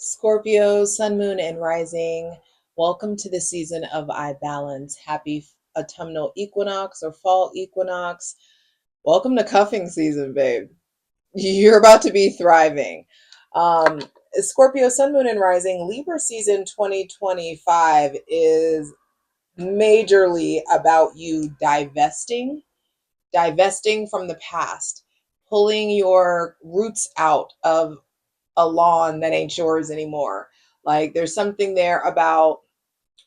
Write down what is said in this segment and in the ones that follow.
Scorpio, Sun, Moon, and Rising. Welcome to the season of I Balance. Happy autumnal equinox or fall equinox. Welcome to cuffing season, babe. You're about to be thriving. Um, Scorpio, Sun, Moon, and Rising. Libra season 2025 is majorly about you divesting from the past, pulling your roots out of a lawn that ain't yours anymore. Like there's something there about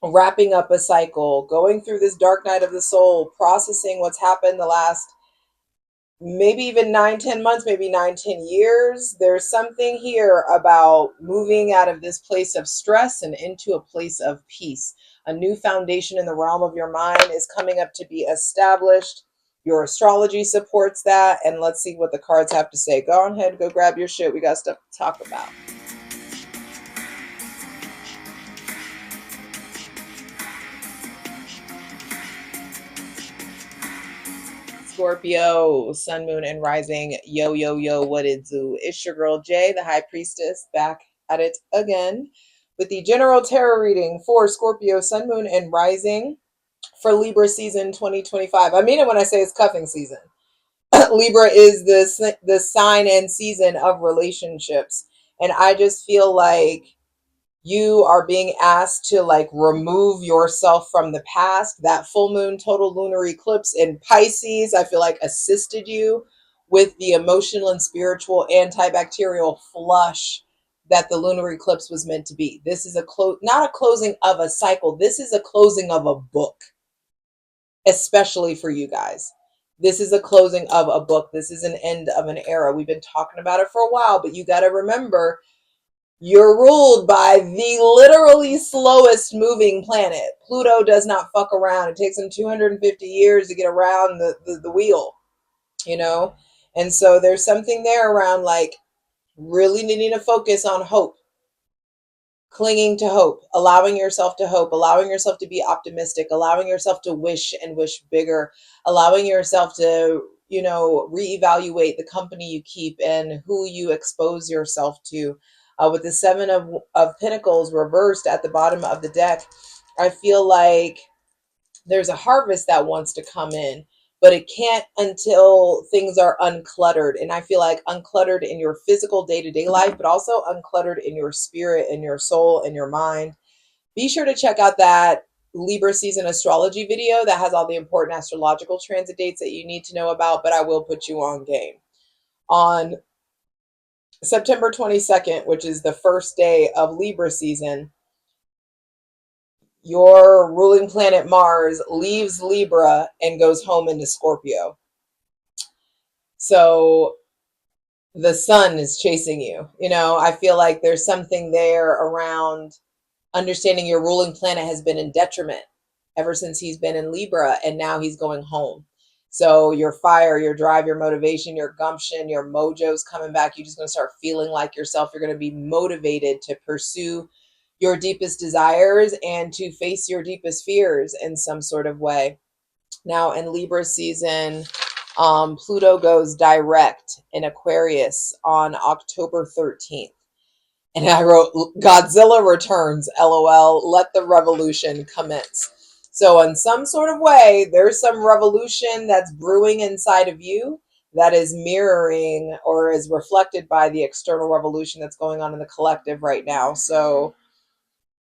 wrapping up a cycle, going through this dark night of the soul, processing what's happened the last maybe even 9, 10 months, maybe 9, 10 years. There's something here about moving out of this place of stress and into a place of peace. A new foundation in the realm of your mind is coming up to be established. Your astrology supports that. And let's see what the cards have to say. Go on ahead, go grab your shit. We got stuff to talk about. Scorpio, Sun, Moon, and Rising. Yo, yo, yo, what it do? It's your girl Jay, the High Priestess, back at it again with the general tarot reading for Scorpio, Sun, Moon, and Rising for Libra season 2025. I mean it when I say it's cuffing season. Libra is the sign and season of relationships. And I just feel like you are being asked to like remove yourself from the past. That full moon total lunar eclipse in Pisces, I feel like assisted you with the emotional and spiritual antibacterial flush that the lunar eclipse was meant to be. This is not a closing of a cycle. This is a closing of a book, especially for you guys. This is a closing of a book. This is an end of an era. We've been talking about it for a while, but you got to remember you're ruled by the literally slowest moving planet. Pluto does not fuck around. It takes him 250 years to get around the wheel, you know? And so there's something there around like really needing to focus on hope, clinging to hope, allowing yourself to hope, allowing yourself to be optimistic, allowing yourself to wish and wish bigger, allowing yourself to, reevaluate the company you keep and who you expose yourself to. With the Seven of Pentacles reversed at the bottom of the deck, I feel like there's a harvest that wants to come in, but it can't until things are uncluttered. And I feel like uncluttered in your physical day-to-day life, but also uncluttered in your spirit and your soul and your mind. Be sure to check out that Libra season astrology video that has all the important astrological transit dates that you need to know about, but I will put you on game. On September 22nd, which is the first day of Libra season, your ruling planet Mars leaves Libra and goes home into Scorpio. So the sun is chasing you. I feel like there's something there around understanding your ruling planet has been in detriment ever since he's been in Libra, and now he's going home. So your fire, your drive, your motivation, your gumption, your mojo's coming back. You're just going to start feeling like yourself. You're going to be motivated to pursue your deepest desires and to face your deepest fears in some sort of way. Now in Libra season, Pluto goes direct in Aquarius on October 13th. And I wrote, Godzilla returns, LOL, let the revolution commence. So in some sort of way, there's some revolution that's brewing inside of you that is mirroring or is reflected by the external revolution that's going on in the collective right now. So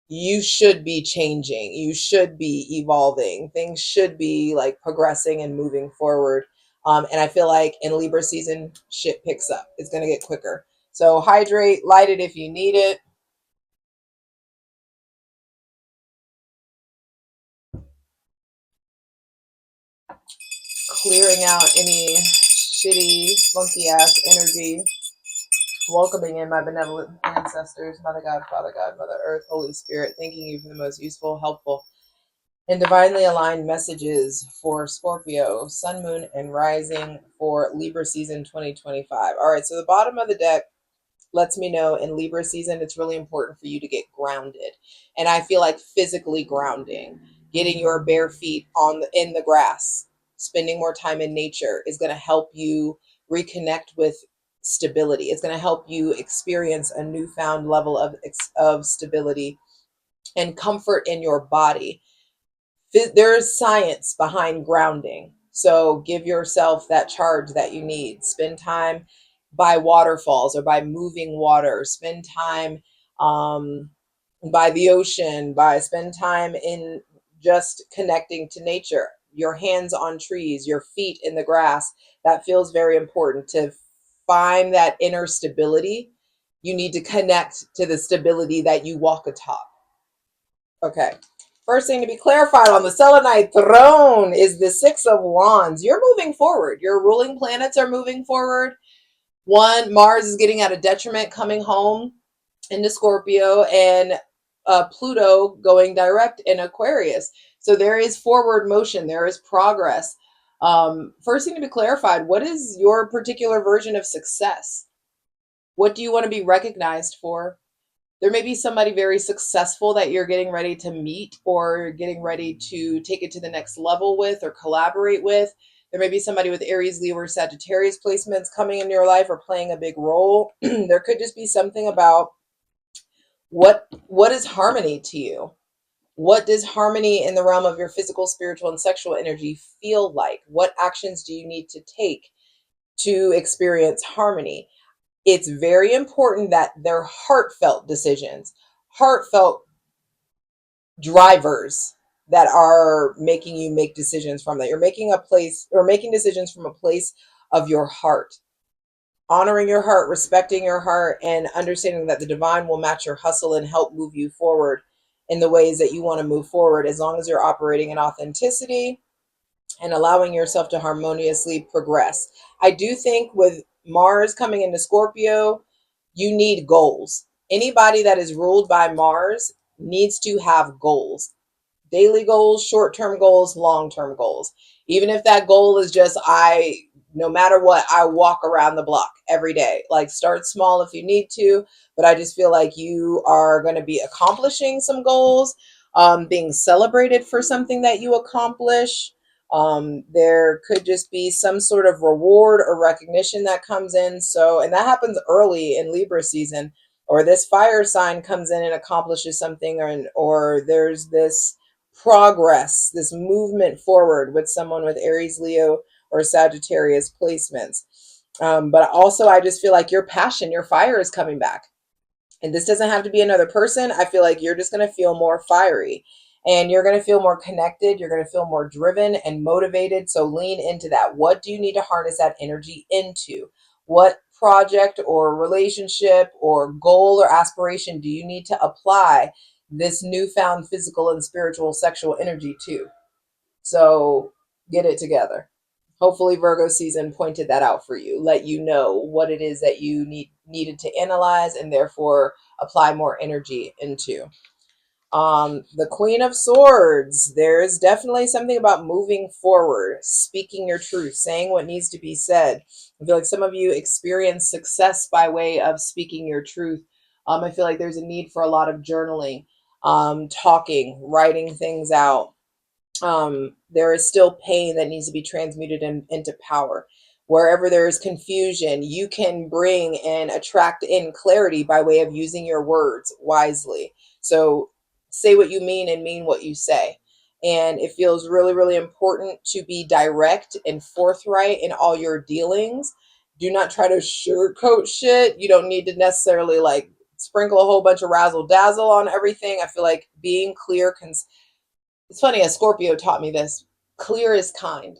you should be changing. You should be evolving. Things should be like progressing and moving forward. And I feel like in Libra season, shit picks up. It's going to get quicker. So hydrate, light it if you need it. Clearing out any shitty, funky ass energy. Welcoming in my benevolent ancestors, Mother God, Father God, Mother Earth, Holy Spirit, thanking you for the most useful, helpful, and divinely aligned messages for Scorpio, Sun, Moon, and Rising for Libra season 2025. All right, so the bottom of the deck lets me know in Libra season, it's really important for you to get grounded. And I feel like physically grounding, getting your bare feet in the grass, spending more time in nature is going to help you reconnect with stability. It's going to help you experience a newfound level of stability and comfort in your body. There's science behind grounding. So give yourself that charge that you need. Spend time by waterfalls or by moving water. Spend time by the ocean, by spend time in just connecting to nature. Your hands on trees, your feet in the grass. That feels very important to find that inner stability. You need to connect to the stability that you walk atop. Okay. First thing to be clarified on the selenite throne is the Six of Wands. You're moving forward. Your ruling planets are moving forward. One, Mars is getting at a detriment coming home into Scorpio, and Pluto going direct in Aquarius. So there is forward motion. There is progress. First thing to be clarified, what is your particular version of success? What do you want to be recognized for? There may be somebody very successful that you're getting ready to meet or getting ready to take it to the next level with or collaborate with. There may be somebody with Aries, Leo, or Sagittarius placements coming into your life or playing a big role. There could just be something about what is harmony to you. What does harmony in the realm of your physical, spiritual, and sexual energy feel like? What actions do you need to take to experience harmony? It's very important that they're heartfelt decisions, heartfelt drivers that are making you make decisions from that. You're making a place or making decisions from a place of your heart, honoring your heart, respecting your heart, and understanding that the divine will match your hustle and help move you forward in the ways that you want to move forward, as long as you're operating in authenticity and allowing yourself to harmoniously progress. I do think with Mars coming into Scorpio, you need goals. Anybody that is ruled by Mars needs to have goals. Daily goals, short-term goals, long-term goals. Even if that goal is just no matter what, I walk around the block every day. Like, start small if you need to, but I just feel like you are going to be accomplishing some goals, being celebrated for something that you accomplish. There could just be some sort of reward or recognition that comes in. So, and that happens early in Libra season, or this fire sign comes in and accomplishes something, or there's this progress, this movement forward with someone with Aries, Leo, or Sagittarius placements. But also, I just feel like your passion, your fire is coming back. And this doesn't have to be another person. I feel like you're just going to feel more fiery and you're going to feel more connected. You're going to feel more driven and motivated. So lean into that. What do you need to harness that energy into? What project or relationship or goal or aspiration do you need to apply this newfound physical and spiritual sexual energy to? So get it together. Hopefully Virgo season pointed that out for you, let you know what it is that you needed to analyze and therefore apply more energy into. The Queen of Swords, there is definitely something about moving forward, speaking your truth, saying what needs to be said. I feel like some of you experience success by way of speaking your truth. I feel like there's a need for a lot of journaling, talking, writing things out. There is still pain that needs to be transmuted into power. Wherever there is confusion, you can bring and attract in clarity by way of using your words wisely. So say what you mean and mean what you say. And it feels really, really important to be direct and forthright in all your dealings. Do not try to sugarcoat shit. You don't need to necessarily like sprinkle a whole bunch of razzle dazzle on everything. I feel like being clear, it's funny, a Scorpio taught me this. Clear is kind.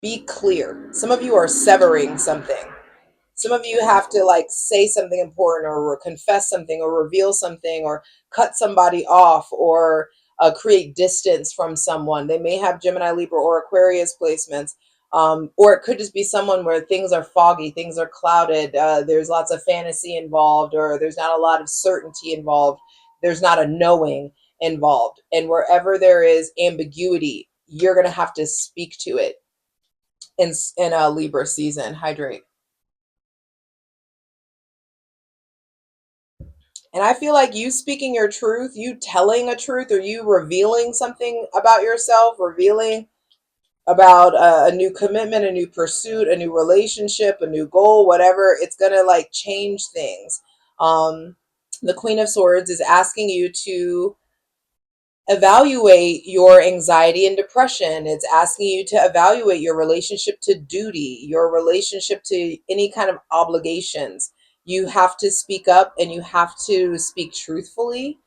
Be clear. Some of you are severing something. Some of you have to like say something important or confess something or reveal something or cut somebody off or create distance from someone. They may have Gemini, Libra, or Aquarius placements. Or it could just be someone where things are foggy, things are clouded, there's lots of fantasy involved, or there's not a lot of certainty involved. There's not a knowing involved. And wherever there is ambiguity, you're going to have to speak to it in a Libra season. Hydrate. And I feel like you speaking your truth, you telling a truth, or you revealing something about yourself, revealing about a new commitment, a new pursuit, a new relationship, a new goal, whatever. It's gonna like change things. Um, the Queen of Swords is asking you to evaluate your anxiety and depression. It's asking you to evaluate your relationship to duty, your relationship to any kind of obligations. You have to speak up and you have to speak truthfully.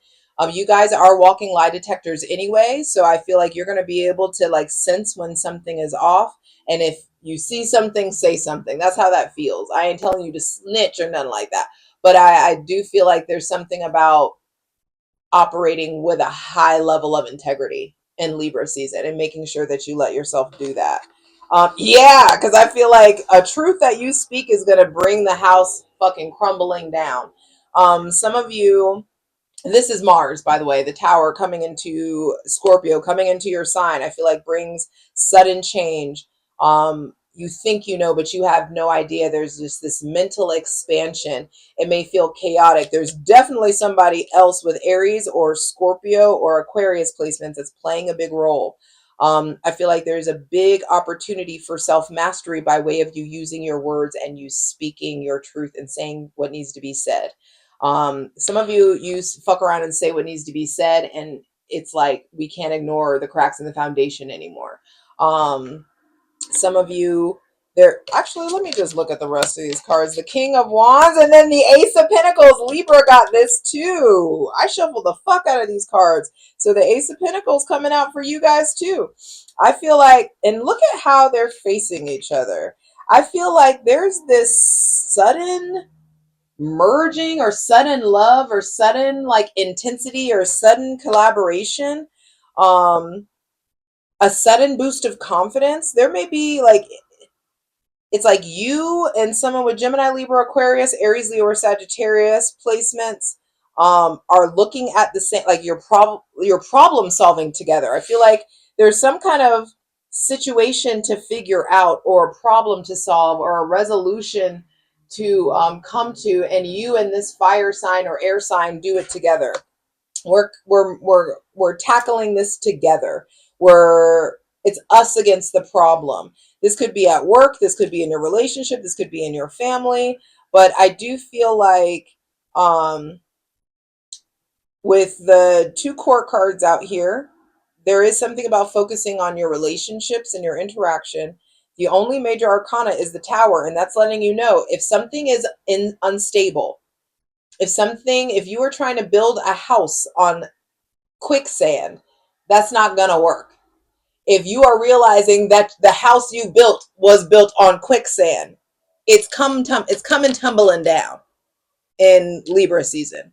You guys are walking lie detectors anyway, so I feel like you're going to be able to like sense when something is off. And if you see something, say something. That's how that feels. I ain't telling you to snitch or nothing like that, but I do feel like there's something about operating with a high level of integrity in Libra season and making sure that you let yourself do that. Yeah, because I feel like a truth that you speak is going to bring the house fucking crumbling down. Some of you, this is Mars, by the way, the tower coming into Scorpio, coming into your sign, I feel like brings sudden change. You think you know, but you have no idea. There's just this mental expansion. It may feel chaotic. There's definitely somebody else with Aries or Scorpio or Aquarius placements that's playing a big role. I feel like there's a big opportunity for self-mastery by way of you using your words and you speaking your truth and saying what needs to be said. Some of you fuck around and say what needs to be said, and it's like we can't ignore the cracks in the foundation anymore. Some of you, there actually, let me just look at the rest of these cards. The King of Wands and then the Ace of Pentacles. Libra got this too. I shuffled the fuck out of these cards. So the Ace of Pentacles coming out for you guys too. I feel like, and look at how they're facing each other. I feel like there's this sudden merging or sudden love or sudden like intensity or sudden collaboration, um a sudden boost of confidence. There may be like, it's like you and someone with Gemini, Libra, Aquarius, Aries, Leo, or Sagittarius placements are looking at the same, like your problem solving together. I feel like there's some kind of situation to figure out or a problem to solve or a resolution to come to, and you and this fire sign or air sign do it together. We're tackling this together. We're It's us against the problem. This could be at work, this could be in your relationship, this could be in your family, but I do feel like um with the two court cards out here, there is something about focusing on your relationships and your interaction. The only major arcana is the Tower, and that's letting you know if something is unstable, if you are trying to build a house on quicksand, that's not gonna work. If you are realizing that the house you built was built on quicksand, it's coming tumbling down in Libra season.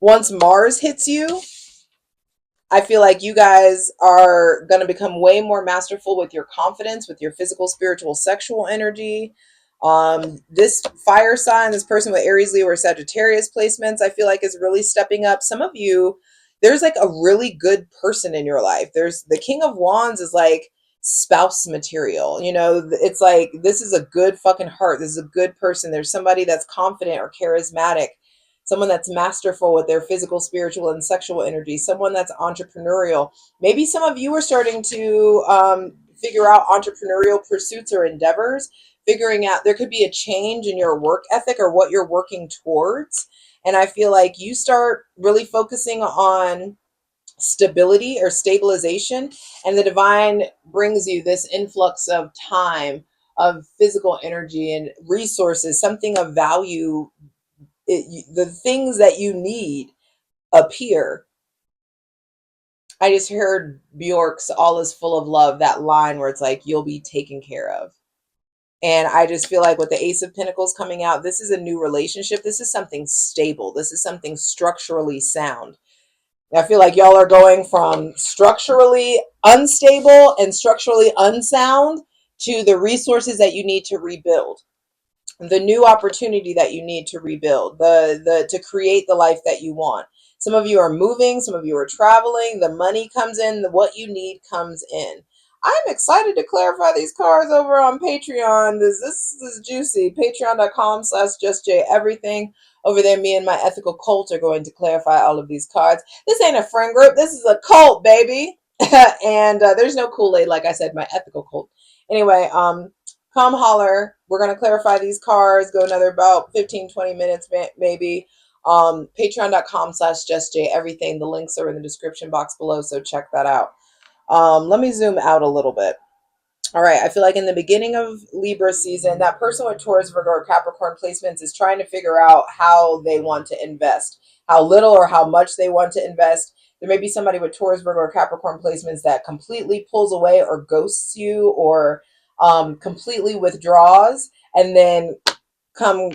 Once Mars hits you, I feel like you guys are going to become way more masterful with your confidence, with your physical, spiritual, sexual energy. This fire sign, this person with Aries, Leo, or Sagittarius placements, I feel like is really stepping up. Some of you, there's like a really good person in your life. There's the King of Wands is like spouse material. You know, it's like this is a good fucking heart. This is a good person. There's somebody that's confident or charismatic, someone that's masterful with their physical, spiritual, and sexual energy, someone that's entrepreneurial. Maybe some of you are starting to figure out entrepreneurial pursuits or endeavors, figuring out there could be a change in your work ethic or what you're working towards. And I feel like you start really focusing on stability or stabilization, and the divine brings you this influx of time, of physical energy and resources, something of value. The things that you need appear. I just heard Bjork's All Is Full of Love, that line where it's like, you'll be taken care of. And I just feel like with the Ace of Pentacles coming out, this is a new relationship. This is something stable. This is something structurally sound. I feel like y'all are going from structurally unstable and structurally unsound to the resources that you need to rebuild, the new opportunity that you need to rebuild, the to create the life that you want. Some of you are moving, some of you are traveling, the money comes in, what you need comes in. I'm excited to clarify these cards over on Patreon. This is juicy. Patreon.com/JustJEverything. Over there, me and my ethical cult are going to clarify all of these cards. This ain't a friend group. This is a cult, baby. And there's no Kool-Aid, like I said, my ethical cult. Anyway, come holler. We're going to clarify these cards, go another about 15-20 minutes maybe. Patreon.com/JustJEverything. The links are in the description box below, so check that out. Let me zoom out a little bit. All right, I feel like in the beginning of Libra season, that person with Taurus, Virgo, or Capricorn placements is trying to figure out how they want to invest, how little or how much they want to invest. There may be somebody with Taurus, Virgo, or Capricorn placements that completely pulls away or ghosts you, or completely withdraws, and then come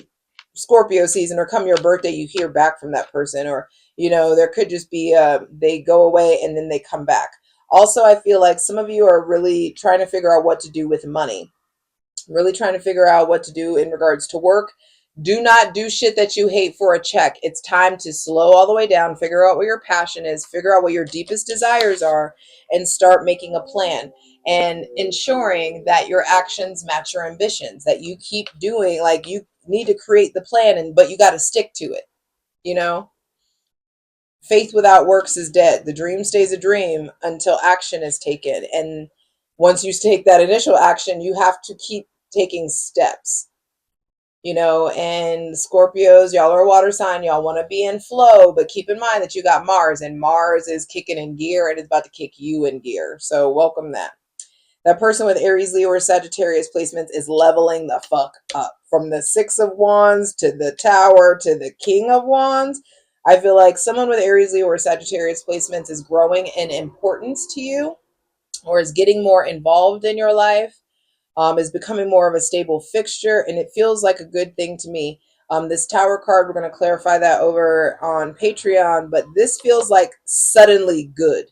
Scorpio season or come your birthday, you hear back from that person, or there could just be they go away and then they come back. Also, I feel like some of you are really trying to figure out what to do with money, really trying to figure out what to do in regards to work. Do not do shit that you hate for a check. It's time to slow all the way down, figure out what your passion is, figure out what your deepest desires are, and start making a plan and ensuring that your actions match your ambitions, that you keep doing, like, you need to create the plan, but you got to stick to it. You know, faith without works is dead. The dream stays a dream until action is taken. And once you take that initial action, you have to keep taking steps. And Scorpios, y'all are a water sign. Y'all want to be in flow, but keep in mind that you got Mars, and Mars is kicking in gear and it's about to kick you in gear. So welcome that. That person with Aries, Leo, or Sagittarius placements is leveling the fuck up. From the Six of Wands to the Tower to the King of Wands. I feel like someone with Aries, Leo, or Sagittarius placements is growing in importance to you, or is getting more involved in your life, is becoming more of a stable fixture, and it feels like a good thing to me. This Tower card, we're going to clarify that over on Patreon, but this feels like suddenly good.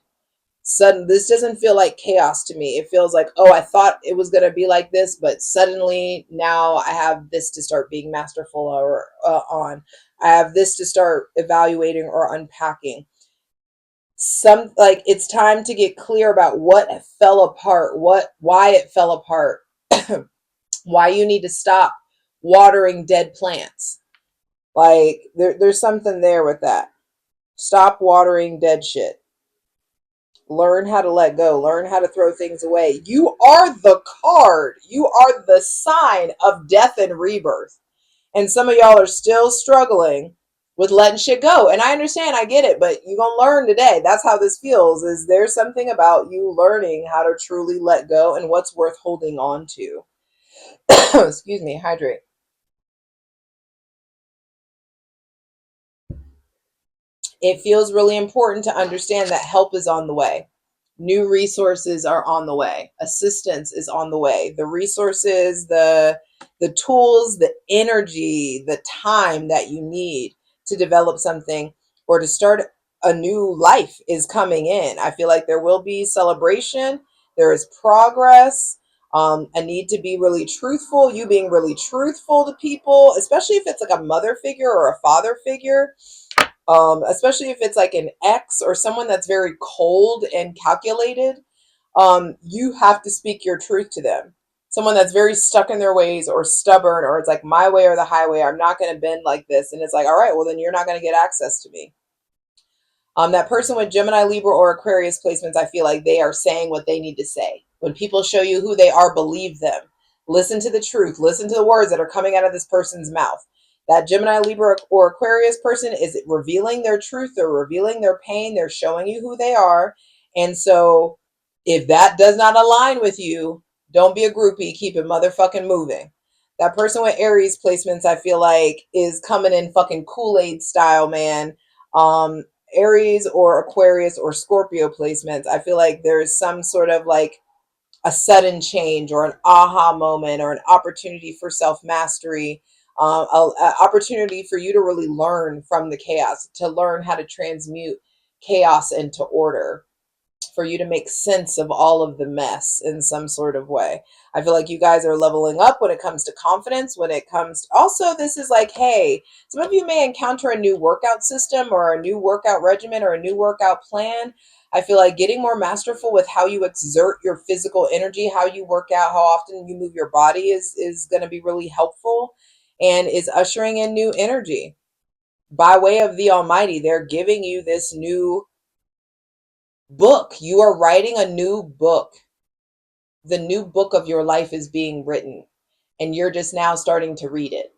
This doesn't feel like chaos to me. It feels like, oh, I thought it was going to be like this, but suddenly now I have this to start being masterful or on. I have this to start evaluating or unpacking. Like, it's time to get clear about what fell apart, why it fell apart, why you need to stop watering dead plants. Like, there's something there with that. Stop watering dead shit. Learn how to let go. Learn how to throw things away. You are the card. You are the sign of death and rebirth. And some of y'all are still struggling with letting shit go. And I understand, I get it, but you're going to learn today. That's how this feels. Is there's something about you learning how to truly let go and what's worth holding on to. Excuse me, hydrate. It feels really important to understand that help is on the way. New resources are on the way. Assistance is on the way. The resources, the tools, the energy, the time that you need to develop something or to start a new life is coming in. I feel like there will be celebration. There is progress. A need to be really truthful. You being really truthful to people, especially if it's like a mother figure or a father figure. Especially if it's like an ex or someone that's very cold and calculated. You have to speak your truth to them. Someone that's very stuck in their ways or stubborn, or it's like my way or the highway. I'm not going to bend like this. And it's like, all right, well, then you're not going to get access to me. That person with Gemini, Libra, or Aquarius placements, I feel like they are saying what they need to say. When people show you who they are, believe them. Listen to the truth. Listen to the words that are coming out of this person's mouth. That Gemini, Libra, or Aquarius person is revealing their truth. They're revealing their pain. They're showing you who they are. And so if that does not align with you, don't be a groupie. Keep it motherfucking moving. That person with Aries placements, I feel like, is coming in fucking Kool-Aid style, man. Aries or Aquarius or Scorpio placements, I feel like there's some sort of like a sudden change or an aha moment or an opportunity for self-mastery, an opportunity for you to really learn from the chaos, to learn how to transmute chaos into order, for you to make sense of all of the mess in some sort of way. I feel like you guys are leveling up when it comes to confidence, when it comes to, also, this is like, hey, some of you may encounter a new workout system or a new workout regimen or a new workout plan. I feel like getting more masterful with how you exert your physical energy, how you work out, how often you move your body is going to be really helpful and is ushering in new energy. By way of the Almighty, they're giving you this new Book. You are writing a new book. The new book of your life is being written, and you're just now starting to read it.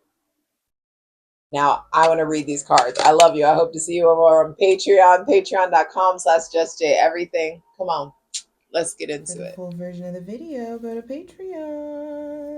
Now, I want to read these cards. I love you. I hope to see you over on Patreon, patreon.com/JustJEverything. Come on, let's get into it. For the full version of the video, go to Patreon.